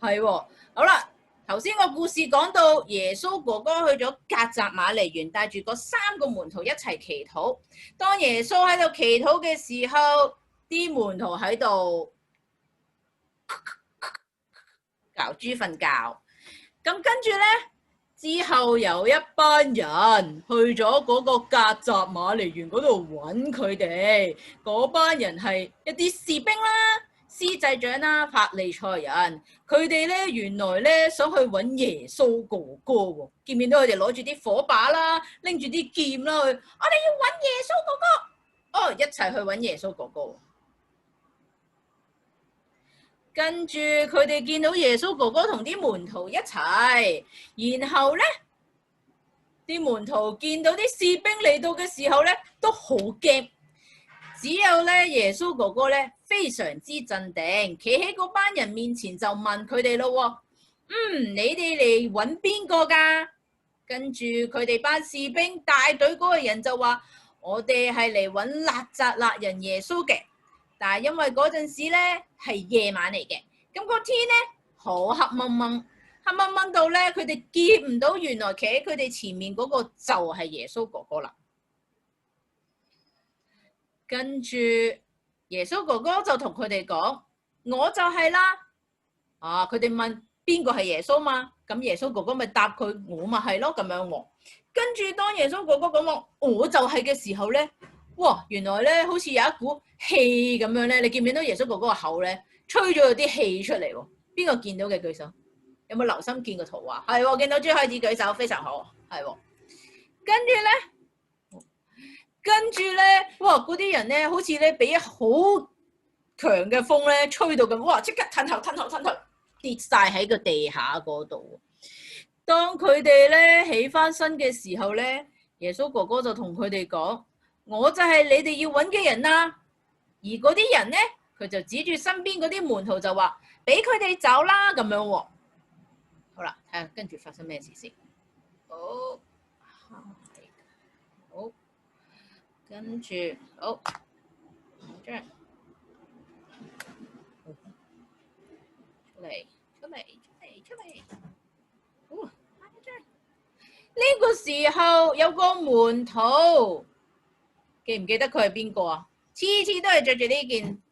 係喎，好啦，頭先個故事講到耶穌哥哥去咗革責瑪黎園，帶住嗰3個門徒一齊祈禱。當耶穌喺度祈禱嘅時候，啲門徒喺度覺豬瞓覺。咁跟住呢，之後有一班人去咗嗰個革責瑪黎園嗰度揾佢哋。嗰班人係一啲士兵啦、司祭長啦、法利賽人。佢哋咧原來咧想去揾耶穌哥哥喎，見唔見到佢哋攞住啲火把啦，拎住啲劍啦，我哋要揾耶穌哥哥，哦，一齊去揾耶穌哥哥。跟住佢哋見到耶穌哥哥同啲門徒一齊，然後咧啲門徒見到啲士兵嚟到嘅時候咧都好驚，只有咧耶穌哥哥咧非常之鎮定，企喺嗰班人面前就問佢哋咯，你哋嚟揾邊個㗎？跟住佢哋班士兵帶隊嗰個人就話：我哋係嚟揾納匝肋人耶穌嘅。但係因為嗰陣時咧係夜晚嚟嘅，咁個天咧好黑掹掹，黑掹掹到咧佢哋見唔到原來企喺佢哋前面嗰個就係耶穌哥哥啦。跟住耶穌哥哥就同佢哋講：我就係啦。佢哋問邊個係耶穌嘛？咁耶穌哥哥咪答佢：我咪係咯，咁樣喎。跟住當耶穌哥哥講話我就係嘅時候咧，哇！原來咧好似有一股氣咁樣咧，你見唔見到耶穌哥哥個口咧吹咗有啲氣出嚟喎？邊個見到嘅舉手？有冇留心見個圖畫？係喎，見到朱開始舉手，非常好，係喎。跟住咧，哇！嗰啲人咧好似咧俾好強嘅風咧吹到咁，哇！即刻褪後跌晒喺個地下嗰度。當佢哋咧起翻身嘅時候咧，耶穌哥哥就同佢哋講：我就係你哋要揾嘅人啦。而嗰啲人咧，佢就指住身邊嗰啲門徒就話：俾佢哋走啦咁樣喎。好啦，睇下跟住發生咩事先。好，跟住好，將出嚟。呢個時候有個門徒，記唔記得佢係邊個啊？次次都係着住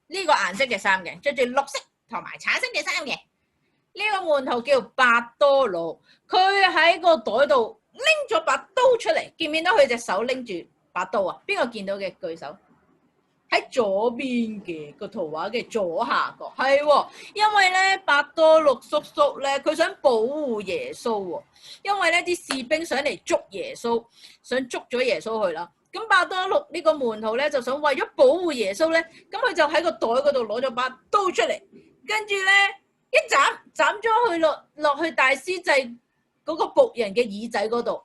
呢個顏色嘅衫嘅，着住綠色同埋橙色嘅衫嘅。呢個門徒叫伯多祿，佢喺個袋度拎咗把刀出嚟，見唔見到佢隻手拎住把刀啊？邊個見到嘅舉手？喺左邊嘅個圖畫嘅左下角，係喎，因為咧伯多祿叔叔咧，佢想保護耶穌喎，因為咧啲士兵想嚟捉耶穌，想捉咗耶穌去啦。咁伯多祿呢個門徒咧就想為咗保護耶穌咧，咁佢就喺個袋嗰度攞咗把刀出嚟，跟住咧一斬咗去落去大司祭嗰個僕人嘅耳仔嗰度，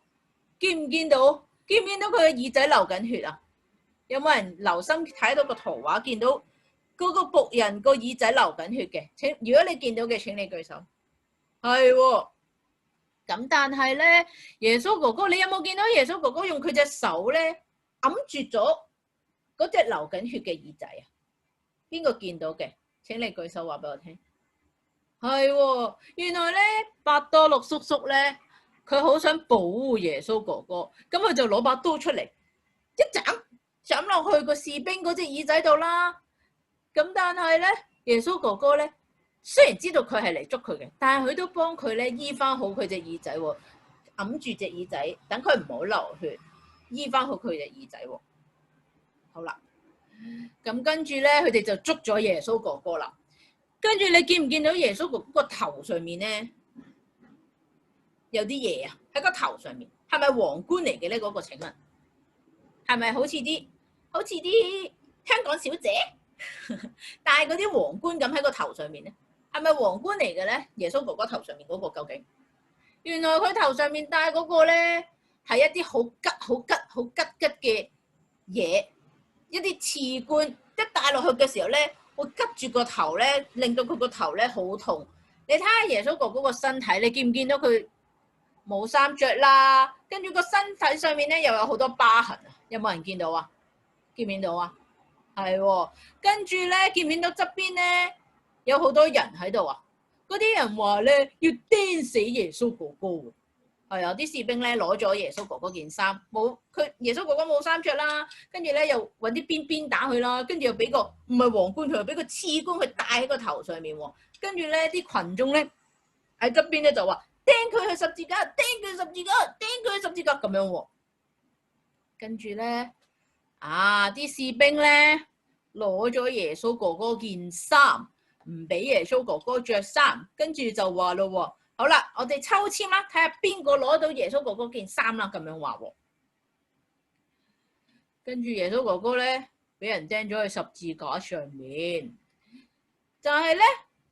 見唔見到？見唔見到佢嘅耳仔流緊血啊？有冇人留心睇到個圖畫，見到嗰個僕人個耳仔流緊血嘅？如果你見到嘅，請你舉手。係喎，咁但係咧，耶穌哥哥，你有冇見到耶穌哥哥用佢隻手咧揞住咗嗰隻流緊血嘅耳仔啊？邊個見到嘅？請你舉手話俾我聽。係喎，原來咧伯多祿叔叔咧，佢好想保護耶穌哥哥，咁佢就攞把刀出嚟一斬落去個士兵嗰隻耳仔度啦。咁但係咧，耶穌哥哥咧雖然知道佢係嚟捉佢嘅，但係佢都幫佢咧醫翻好佢隻耳仔喎，揞住隻耳仔，等佢唔好流血，醫翻好佢隻耳仔喎。好啦，咁跟住咧，佢哋就捉咗耶穌哥哥啦。跟住你見唔見到耶穌哥哥個頭上面咧有啲嘢啊？喺個頭上面係咪皇冠嚟嘅咧？嗰個請問係咪好似啲香港小姐戴嗰啲皇冠咁喺個頭上面咧？係咪皇冠嚟嘅咧？耶穌哥哥頭上面嗰個究竟？原來佢頭上面戴嗰個咧係一啲好吉嘅嘢，一啲刺冠，一戴落去嘅時候咧會吉住個頭咧，令到佢個頭咧好痛。你睇下耶穌哥哥個身體，你見唔見到佢冇衫着啦？跟住個身體上面咧又有好多疤痕啊！有冇人見到啊？見唔見到啊？係喎，跟住咧見唔見到側邊咧有好多人喺度啊？嗰啲人話咧要釘死耶穌哥哥喎。係啊，啲士兵咧攞咗耶穌哥哥件衫，冇佢耶穌哥哥冇衫着啦，跟住咧又揾啲鞭鞭打佢啦，跟住又俾個唔係皇冠佢，又俾個刺冠佢戴喺個頭上面喎。跟住咧啲群眾咧喺側邊咧就話釘佢去十字架，釘佢去十字架，釘佢去十字架咁樣喎。跟住咧啲士兵咧攞咗耶穌哥哥件衫，唔俾耶穌哥哥着衫，跟住就話咯喎。好啦，我哋抽籤啦，睇下邊個攞到耶穌哥哥件衫啦，咁樣話喎。跟住耶穌哥哥咧，俾人釘咗去十字架上面，但係咧，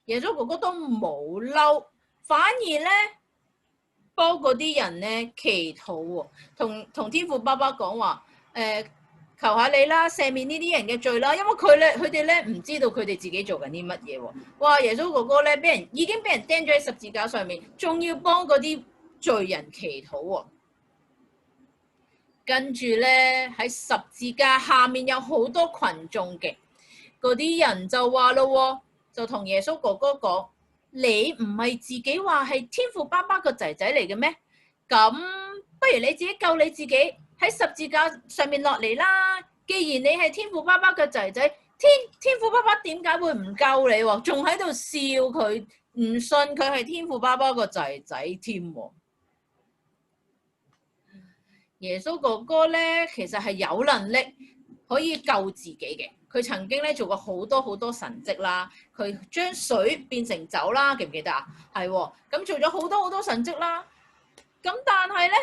耶穌哥哥都冇嬲，反而咧幫嗰啲人咧祈禱喎，同天父爸爸講話，求下你啦，赦免呢啲人嘅罪啦，因為佢哋咧唔知道佢哋自己做緊啲乜嘢喎。哇！耶穌哥哥咧已經俾人釘咗喺十字架上面，仲要幫嗰啲罪人祈禱喎。跟住咧喺十字架下面有好多群眾嘅，嗰啲人就話咯喎，就同耶穌哥哥講：你唔係自己話係天父爸爸個仔仔嚟嘅咩？咁不如你自己救你自己。喺十字架上面落嚟啦！既然你係天父爸爸嘅仔仔，天父爸爸點解會唔救你喎？仲喺度笑佢，唔信佢係天父爸爸個仔仔添。耶穌哥哥咧，其實係有能力可以救自己嘅。佢曾經咧做過好多好多神蹟啦，佢將水變成酒啦，記唔記得啊？係喎，咁做咗好多好多神蹟啦。咁但係咧，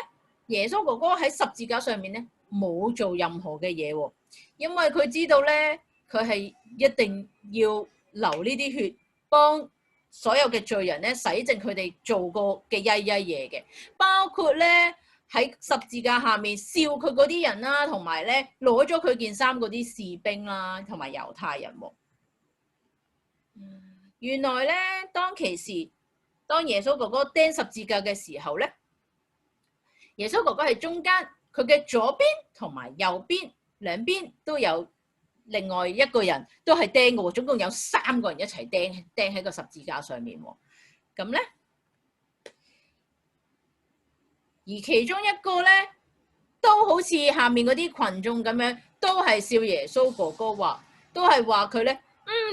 耶穌哥哥喺十字架上面咧冇做任何嘅嘢喎，因為佢知道咧佢係一定要流呢啲血，幫所有嘅罪人咧洗淨佢哋做過嘅曳嘢嘅，包括咧喺十字架下面笑佢嗰啲人啦，同埋咧攞咗佢件衫嗰啲士兵啦，同埋猶太人喎。原來咧當其時，當耶穌哥哥釘十字架嘅時候咧，耶穌哥哥係中間，佢嘅左邊同埋右邊兩邊都有另外一個人都係釘嘅喎，總共有3個人一齊釘喺個十字架上面喎。咁咧，而其中一個咧都好似下面嗰啲群眾咁樣，都係笑耶穌哥哥話，都係話佢咧，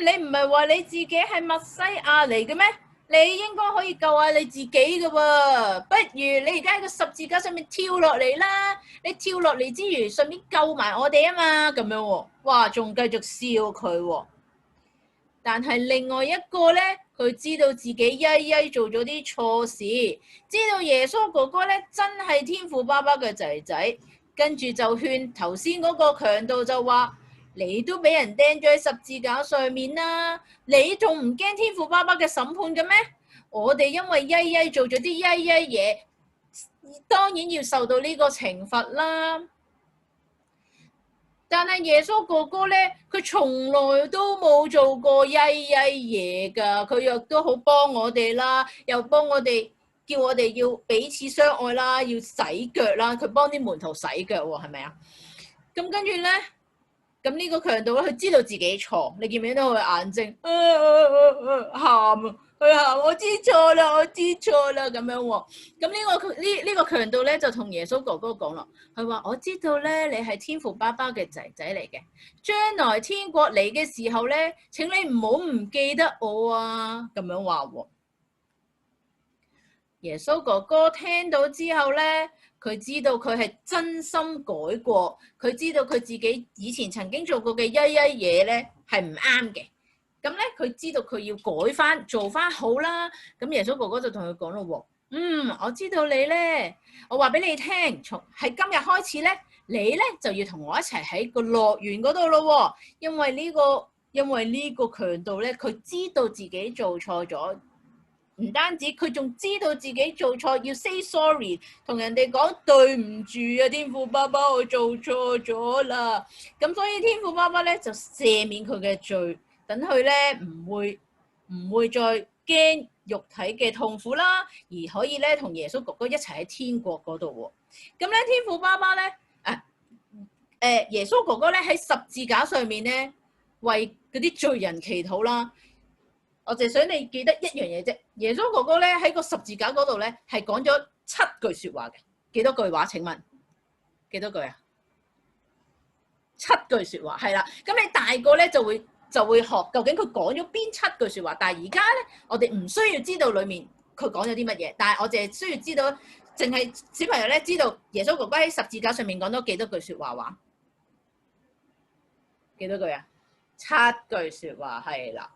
你唔係話你自己係默西亞嚟嘅咩？你應該可以救下你自己嘅喎，不如你而家喺個十字架上面跳落嚟啦！你跳落嚟之餘，順便救埋我哋啊嘛，咁樣喎，哇，仲繼續笑佢喎。但係另外一個咧，佢知道自己曳做咗啲錯事，知道耶穌哥哥咧真係天父爸爸嘅仔仔，跟住就勸頭先嗰個強盜就話：你都俾人釘咗喺十字架上面啦，你仲唔驚天父爸爸嘅審判嘅咩？我哋因為曳做咗啲曳嘢，當然要受到呢個懲罰啦。但係耶穌哥哥咧，佢從來都冇做過曳嘢㗎，佢又都好幫我哋啦，又幫我哋叫我哋要彼此相愛啦，要洗腳啦，佢幫啲門徒洗腳喎，係咪啊？咁跟住咧。咁呢個強盜咧，佢知道自己錯，你見唔見到佢眼睛喊佢喊，我知錯啦，我知錯啦咁樣喎。咁呢個強盜咧就同耶穌哥哥講咯，佢話：我知道咧，你係天父爸爸嘅仔仔嚟嘅，將來天國嚟嘅時候咧，請你唔好唔記得我啊！咁樣話喎。耶穌哥哥聽到之後咧。佢知道佢係真心改過，佢知道佢自己以前曾經做過嘅曳嘢咧係唔啱嘅。咁咧佢知道佢要改翻做翻好啦。咁耶穌哥哥就同佢講咯喎，我知道你咧，我話俾你聽，從係今日開始咧，你咧就要同我一齊喺個樂園嗰度咯喎。因為呢個強盜咧，佢知道自己做錯咗。唔單止，佢仲知道自己做錯，要 say sorry， 同人哋講對唔住啊，天父爸爸，我做錯咗啦。咁所以天父爸爸咧就赦免佢嘅罪，等佢咧唔會再驚肉體嘅痛苦啦，而可以咧同耶穌哥哥一齊喺天國嗰度喎。咁咧天父爸爸咧耶穌哥哥咧喺十字架上面咧為嗰啲罪人祈禱啦。我就想你記得一樣嘢啫。耶穌哥哥咧喺個十字架嗰度咧係講咗7句説話嘅。幾多句話？請問幾多句啊？7句説話係啦。咁你大個咧就會學究竟佢講咗邊7句説話。但係而家咧，我哋唔需要知道裡面佢講咗啲乜嘢，但係我淨係需要知道，淨係小朋友咧知道耶穌哥哥喺十字架上面講咗幾多句説話？幾多句啊？7句説話係啦。